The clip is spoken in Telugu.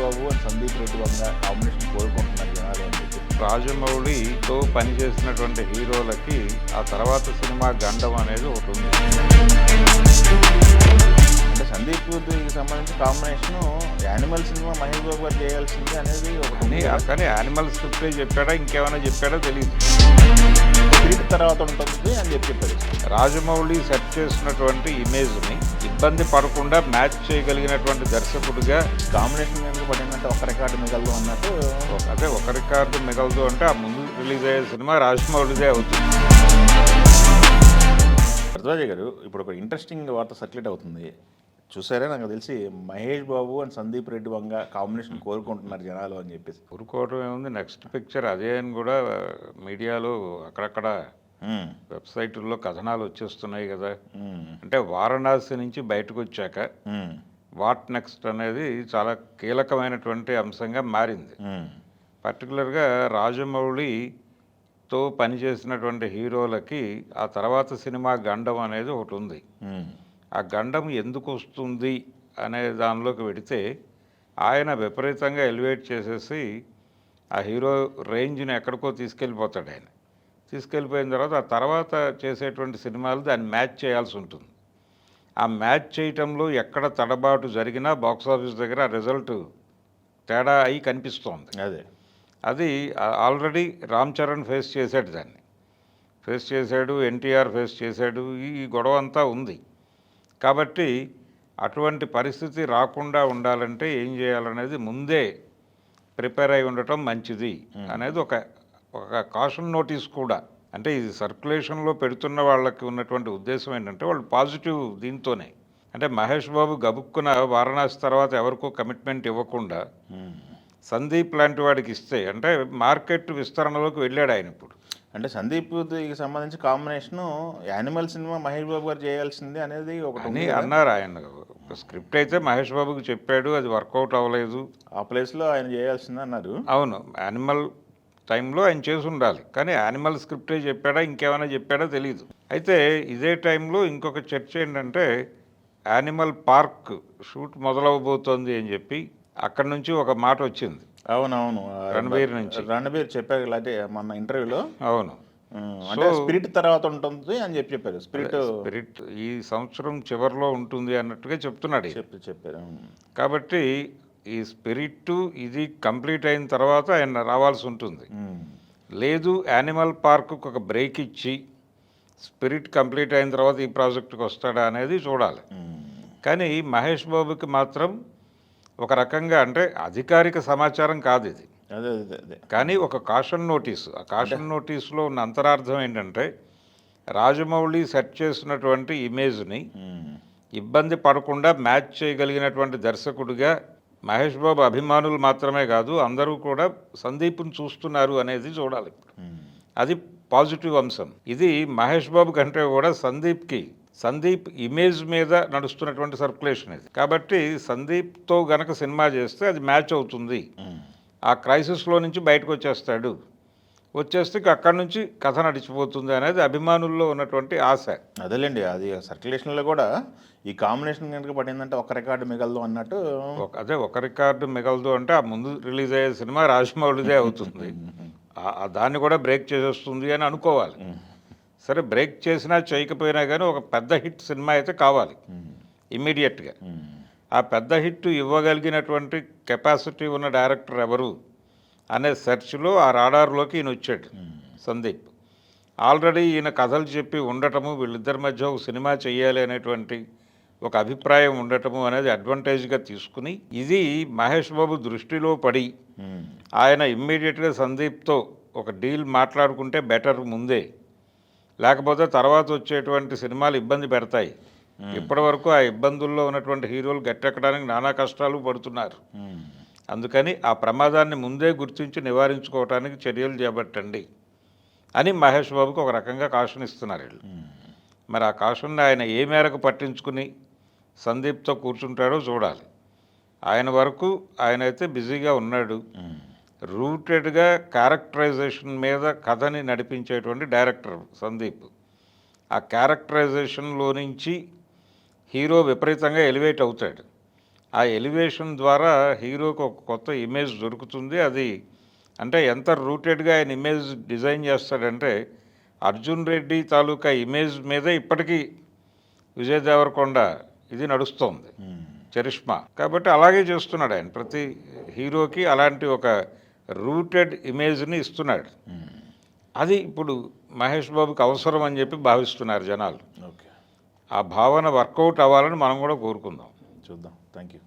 Babu and Sandeep Reddy Vanga combination కోరుకుంటున్నారు జనాలు అని చెప్పి. రాజమౌళితో పనిచేసినటువంటి హీరోలకి ఆ తర్వాత సినిమా గండం అనేది ఒకటి ఉంది. అంటే సందీప్కి సంబంధించి combination animal cinema Mahesh Babu గారు చేయాల్సింది అనేది ఒకటి ఉంది. కానీ యానిమల్ స్క్రిప్టే చెప్పాడా ఇంకేమైనా చెప్పాడో తెలియదు. స్పిరిట్ తర్వాత ఉంటుంది అని చెప్పారు. రాజమౌళి సెట్ చేసినటువంటి ఇమేజ్ని ఇబ్బంది పడకుండా మ్యాచ్ చేయగలిగినటువంటి దర్శకుడిగా కాంబినేషన్ కనుక పడిందంటే ఒక రికార్డు మిగలదు అన్నట్టు. అదే ఒక రికార్డు మిగలదు అంటే ఆ ముందు రిలీజ్ అయ్యే సినిమా రాజమౌళిదే అవుతుంది. భరద్వాజ గారు, ఇప్పుడు ఒక ఇంట్రెస్టింగ్ వార్త సర్క్యులేట్ అవుతుంది. చూసారా, నాకు తెలిసి మహేష్ బాబు అండ్ సందీప్ రెడ్డి వంగ కాంబినేషన్ కోరుకుంటున్నారు జనాలు అని చెప్పేసి. కోరుకోవడం ఏముంది, నెక్స్ట్ పిక్చర్ అదే అని కూడా మీడియాలో అక్కడక్కడ వెబ్సైట్లో కథనాలు వచ్చేస్తున్నాయి కదా. అంటే వారణాసి నుంచి బయటకు వచ్చాక వాట్ నెక్స్ట్ అనేది చాలా కీలకమైనటువంటి అంశంగా మారింది. పర్టికులర్గా రాజమౌళితో పనిచేసినటువంటి హీరోలకి ఆ తర్వాత సినిమా గండం అనేది ఒకటి ఉంది. ఆ గండం ఎందుకు వస్తుంది అనే దానిలోకి వెడితే ఆయన విపరీతంగా ఎలివేట్ చేసేసి ఆ హీరో రేంజ్ని ఎక్కడికో తీసుకెళ్ళిపోతాడు. ఆయన తీసుకెళ్ళిపోయిన తర్వాత ఆ తర్వాత చేసేటువంటి సినిమాలు దాన్ని మ్యాచ్ చేయాల్సి ఉంటుంది. ఆ మ్యాచ్ చేయటంలో ఎక్కడ తడబాటు జరిగినా బాక్సాఫీస్ దగ్గర ఆ రిజల్ట్ తేడా అయి కనిపిస్తోంది. అది ఆల్రెడీ రామ్ చరణ్ ఫేస్ చేశాడు, దాన్ని ఫేస్ చేశాడు, ఎన్టీఆర్ ఫేస్ చేశాడు, ఈ గొడవ అంతా ఉంది. కాబట్టి అటువంటి పరిస్థితి రాకుండా ఉండాలంటే ఏం చేయాలనేది ముందే ప్రిపేర్ అయి ఉండటం మంచిది అనేది ఒక కాషన్ నోటీస్ కూడా. అంటే ఇది సర్క్యులేషన్లో పెడుతున్న వాళ్ళకి ఉన్నటువంటి ఉద్దేశం ఏంటంటే వాళ్ళు పాజిటివ్ దీంతోనే. అంటే మహేష్ బాబు గబుక్కున వారణాసి తర్వాత ఎవరికో కమిట్మెంట్ ఇవ్వకుండా సందీప్ లాంటి వాడికి ఇస్తే అంటే మార్కెట్ విస్తరణలోకి వెళ్ళాడు ఆయన. ఇప్పుడు అంటే సందీప్కి సంబంధించి combination animal cinema Mahesh Babu గారు చేయాల్సింది అనేది ఒకటి అన్నారు. ఆయన స్క్రిప్ట్ అయితే మహేష్ బాబుకి చెప్పాడు, అది వర్కౌట్ అవ్వలేదు. ఆ ప్లేస్లో ఆయన చేయాల్సింది అన్నారు. అవును, యానిమల్ టైంలో ఆయన చేసి ఉండాలి, కానీ యానిమల్ స్క్రిప్టే చెప్పాడా ఇంకేమైనా చెప్పాడో తెలియదు. అయితే ఇదే టైంలో ఇంకొక చర్చ ఏంటంటే యానిమల్ పార్క్ షూట్ మొదలవబోతోంది అని చెప్పి అక్కడి నుంచి ఒక మాట వచ్చింది. అవునవును, రణబీర్ చెప్పారు అంటే మన ఇంటర్వ్యూలో. అవును, అంటే స్పిరిట్ తర్వాత ఉంటుంది అని చెప్పారు. స్పిరిట్ ఈ సంవత్సరం చివరిలో ఉంటుంది అన్నట్టుగా చెప్తున్నాడు చెప్పారు. కాబట్టి ఈ స్పిరిట్ ఇది కంప్లీట్ అయిన తర్వాత ఆయన రావాల్సి ఉంటుంది. లేదు యానిమల్ పార్క్కు ఒక బ్రేక్ ఇచ్చి స్పిరిట్ కంప్లీట్ అయిన తర్వాత ఈ ప్రాజెక్టుకి వస్తాడా అనేది చూడాలి. కానీ మహేష్ బాబుకి మాత్రం ఒక రకంగా అంటే అధికారిక సమాచారం కాదు ఇది, కానీ ఒక కాషన్ నోటీస్. ఆ కాషన్ నోటీస్లో ఉన్న అంతరార్థం ఏంటంటే రాజమౌళి సెట్ చేసినటువంటి ఇమేజ్ని ఇబ్బంది పడకుండా మ్యాచ్ చేయగలిగినటువంటి దర్శకుడిగా మహేష్ బాబు అభిమానులు మాత్రమే కాదు అందరూ కూడా సందీప్ని చూస్తున్నారు అనేది చూడాలి. అది పాజిటివ్ అంశం. ఇది మహేష్ బాబు కంటే కూడా సందీప్ ఇమేజ్ మీద నడుస్తున్నటువంటి సర్క్యులేషన్ ఇది. కాబట్టి సందీప్తో గనక సినిమా చేస్తే అది మ్యాచ్ అవుతుంది. ఆ క్రైసిస్లో నుంచి బయటకు వచ్చేస్తే అక్కడి నుంచి కథ నడిచిపోతుంది అనేది అభిమానుల్లో ఉన్నటువంటి ఆశ. అదేలేండి, అది సర్క్యులేషన్లో కూడా ఈ కాంబినేషన్ కనుక పడిందంటే ఒక రికార్డు మిగలదు అన్నట్టు. అదే ఒక రికార్డు మిగలదు అంటే ఆ ముందు రిలీజ్ అయ్యే సినిమా రాజమౌళిదే అవుతుంది. దాన్ని కూడా బ్రేక్ చేసేస్తుంది అని అనుకోవాలి. సరే, బ్రేక్ చేసినా చేయకపోయినా కానీ ఒక పెద్ద హిట్ సినిమా అయితే కావాలి ఇమ్మీడియట్గా. ఆ పెద్ద హిట్ ఇవ్వగలిగినటువంటి కెపాసిటీ ఉన్న డైరెక్టర్ ఎవరు అనే సెర్చ్లో ఆ రాడార్లోకి ఈయన వచ్చాడు సందీప్. ఆల్రెడీ ఈయన కథలు చెప్పి ఉండటము, వీళ్ళిద్దరి మధ్య ఒక సినిమా చేయాలి అనేటువంటి ఒక అభిప్రాయం ఉండటము అనేది అడ్వాంటేజ్గా తీసుకుని ఇది మహేష్ బాబు దృష్టిలో పడి ఆయన ఇమ్మీడియట్గా సందీప్తో ఒక డీల్ మాట్లాడుకుంటే బెటర్ ముందే. లేకపోతే తర్వాత వచ్చేటువంటి సినిమాలు ఇబ్బంది పెడతాయి. ఇప్పటి వరకు ఆ ఇబ్బందుల్లో ఉన్నటువంటి హీరోలు గట్టెక్కడానికి నానా కష్టాలు పడుతున్నారు. అందుకని ఆ ప్రమాదాన్ని ముందే గుర్తించి నివారించుకోవడానికి చర్యలు చేపట్టండి అని మహేష్ బాబుకి ఒక రకంగా కాషన్ ఇస్తున్నారు వీళ్ళు. మరి ఆ కాషన్ని ఆయన ఏ మేరకు పట్టించుకుని సందీప్తో కూర్చుంటాడో చూడాలి. ఆయన వరకు ఆయన అయితే బిజీగా ఉన్నాడు. రూటెడ్గా క్యారెక్టరైజేషన్ మీద కథని నడిపించేటువంటి డైరెక్టర్ సందీప్. ఆ క్యారెక్టరైజేషన్లో నుంచి హీరో విపరీతంగా ఎలివేట్ అవుతాడు. ఆ ఎలివేషన్ ద్వారా హీరోకి ఒక కొత్త ఇమేజ్ దొరుకుతుంది. అది అంటే ఎంత రూటెడ్గా ఆయన ఇమేజ్ డిజైన్ చేస్తాడంటే అర్జున్ రెడ్డి తాలూకా ఇమేజ్ మీదే ఇప్పటికీ విజయ్ దేవరకొండ ఇది నడుస్తోంది, చరిష్మా. కాబట్టి అలాగే చేస్తున్నాడు ఆయన, ప్రతి హీరోకి అలాంటి ఒక రూటెడ్ ఇమేజ్ని ఇస్తున్నాడు. అది ఇప్పుడు మహేష్ బాబుకి అవసరం అని చెప్పి భావిస్తున్నారు జనాలు. ఓకే, ఆ భావన వర్కౌట్ అవ్వాలని మనం కూడా కోరుకుందాం. చూద్దాం. Thank you.